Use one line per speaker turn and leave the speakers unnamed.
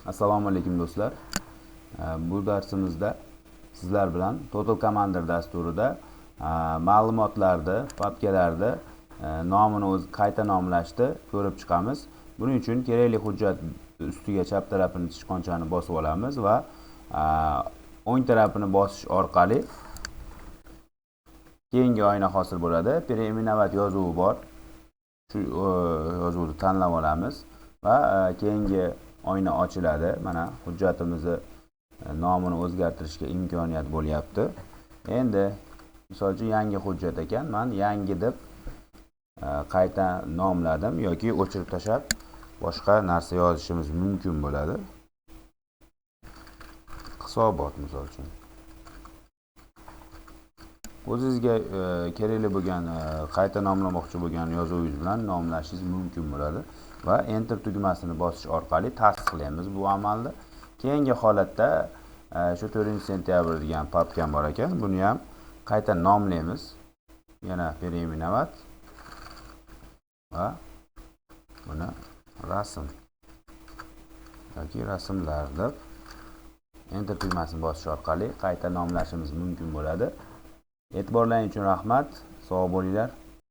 Assalomu alaykum do'stlar. Bu darsimizda sizlar bilan Total Commander dasturida ma'lumotlarni, papkalarni nomini o'z qayta nomlashni ko'rib chiqamiz. Buning uchun kerakli hujjat ustiga chap tarafini tishqonchani bosib olamiz va o'ng tarafini bosish orqali keyingi oyna hosil bo'ladi. Preminovat yozuvi bor. Shu yozuvni tanlab olamiz va keyingi oyna ochiladi. Mana hujjatimizni nomini o'zgartirishga imkoniyat bo'lyapti. Endi misol uchun yangi hujjat ekan, men yangi deb qayta nomladim yoki o'chirib tashlab boshqa narsa yozishimiz mumkin bo'ladi. Hisobot misol uchun. O'zingizga kerakli bo'lgan qayta nomlamoqchi bo'lgan yozuvingiz bilan nomlashingiz mumkin bo'ladi va enter tugmasini bosish orqali tasdiqlaymiz bu amalni. Keyingi holatda shu 4-sentyabr degan papkam bor ekan, buni ham qayta nomlaymiz. Yana preminovat va buni rasm yoki rasmlar deb enter tugmasini bosish orqali qayta nomlashimiz mumkin bo'ladi. E'tiborlaringiz uchun rahmat. Sog' bo'linglar.